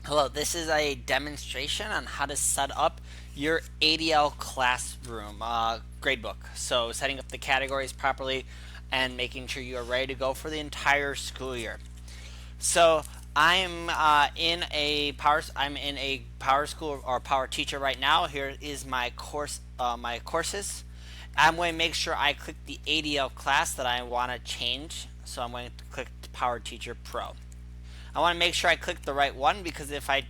Hello, this is a demonstration on how to set up your ADL classroom gradebook. So setting up the categories properly and making sure you are ready to go for the entire school year. So I'm I'm in a power school or power teacher right now. Here is my my courses. I'm going to make sure I click the ADL class that I want to change. So I'm going to click Power Teacher Pro. I want to make sure I click the right one because if I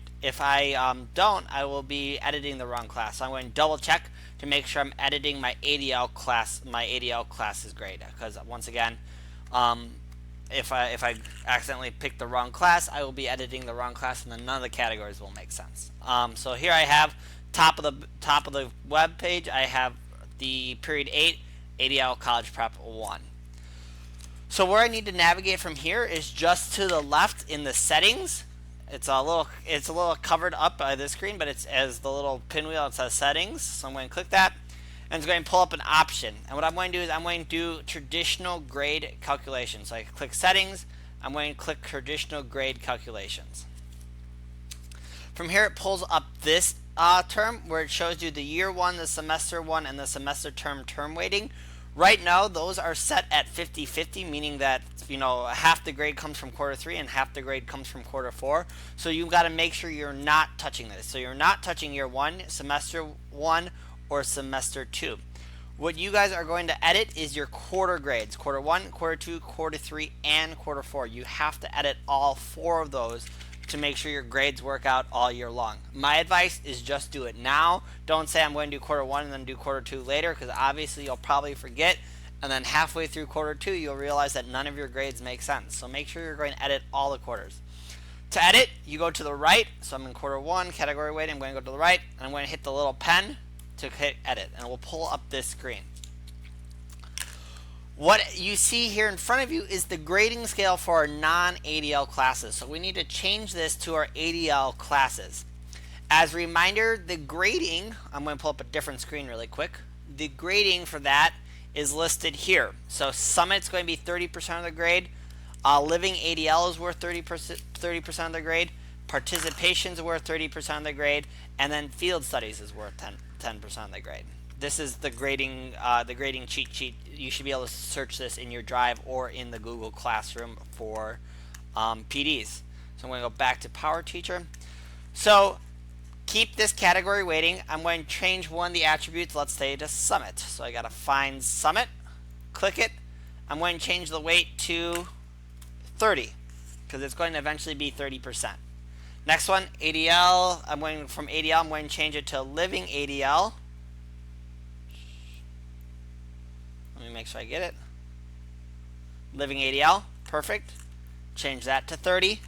don't, I will be editing the wrong class. So I'm going to double check to make sure I'm editing my ADL class. My ADL class is great because once again, um, if I accidentally pick the wrong class, I will be editing the wrong class, and then none of the categories will make sense. So here I have top of the web page. I have the period 8 ADL College Prep 1. So where I need to navigate from here is just to the left in the settings. It's a little covered up by the screen, but it's as the little pinwheel, it says settings. So I'm going to click that, and it's going to pull up an option. And what I'm going to do is I'm going to do traditional grade calculations. So I click settings. I'm going to click traditional grade calculations. From here, it pulls up this term where it shows you the year one, the semester one, and the semester term weighting. Right now, those are set at 50-50, meaning that half the grade comes from quarter 3 and half the grade comes from quarter 4. So you've got to make sure you're not touching this. So you're not touching year 1, semester 1, or semester 2. What you guys are going to edit is your quarter grades: quarter 1, quarter 2, quarter 3, and quarter 4. You have to edit all 4 of those to make sure your grades work out all year long. My advice is just do it now. Don't say I'm going to do quarter 1 and then do quarter 2 later, because obviously you'll probably forget, and then halfway through quarter 2 you'll realize that none of your grades make sense. So make sure you're going to edit all the quarters. To edit, you go to the right. So I'm in quarter 1, category weight. I'm going to go to the right, and I'm going to hit the little pen to hit edit, and it will pull up this screen. What you see here in front of you is the grading scale for our non-ADL classes. So we need to change this to our ADL classes. As a reminder, the grading, I'm going to pull up a different screen really quick. The grading for that is listed here. So Summit's going to be 30% of the grade. Living ADL is worth 30% of the grade. Participation is worth 30% of the grade. And then Field Studies is worth 10% of the grade. This is the grading cheat sheet. You should be able to search this in your Drive or in the Google Classroom for PDs. So I'm going to go back to Power Teacher. So keep this category weighting. I'm going to change one of the attributes, let's say to Summit. So I got to find Summit, click it. I'm going to change the weight to 30 because it's going to eventually be 30%. Next one, ADL. I'm going to change it to Living ADL. Let me make sure I get it. Living ADL, perfect. Change that to 30.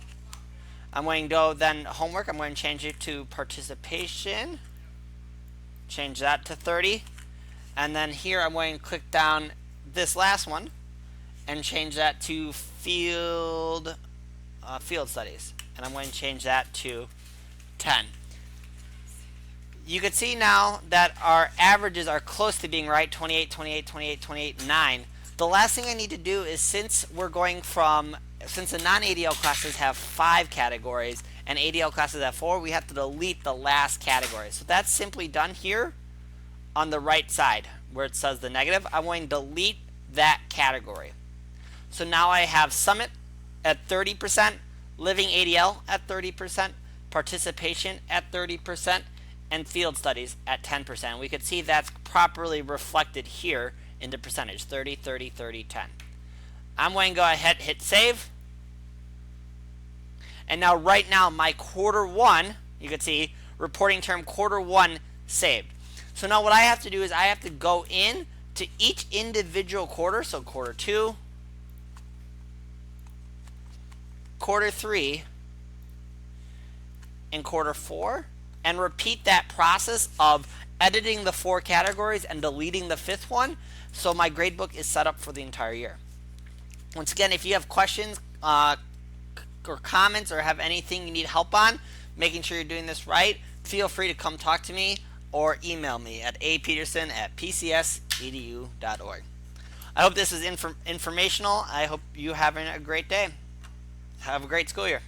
I'm going to go then homework. I'm going to change it to participation. Change that to 30. And then here I'm going to click down this last one and change that to field studies. And I'm going to change that to 10. You can see now that our averages are close to being right, 28, 28, 28, 28, 9. The last thing I need to do is, since the non-ADL classes have 5 categories and ADL classes have 4, we have to delete the last category. So that's simply done here on the right side where it says the negative. I'm going to delete that category. So now I have Summit at 30%, Living ADL at 30%, Participation at 30%, and Field Studies at 10%. We could see that's properly reflected here in the percentage: 30, 30, 30, 10. I'm going to go ahead, hit save. And now right now my quarter 1, you can see reporting term quarter 1 saved. So now what I have to do is I have to go in to each individual quarter. So quarter 2, quarter 3, and quarter 4, and repeat that process of editing the 4 categories and deleting the 5th one, so my gradebook is set up for the entire year. Once again, if you have questions or comments or have anything you need help on, making sure you're doing this right, feel free to come talk to me or email me at apeterson@pcsedu.org. I hope this is informational. I hope you're having a great day. Have a great school year.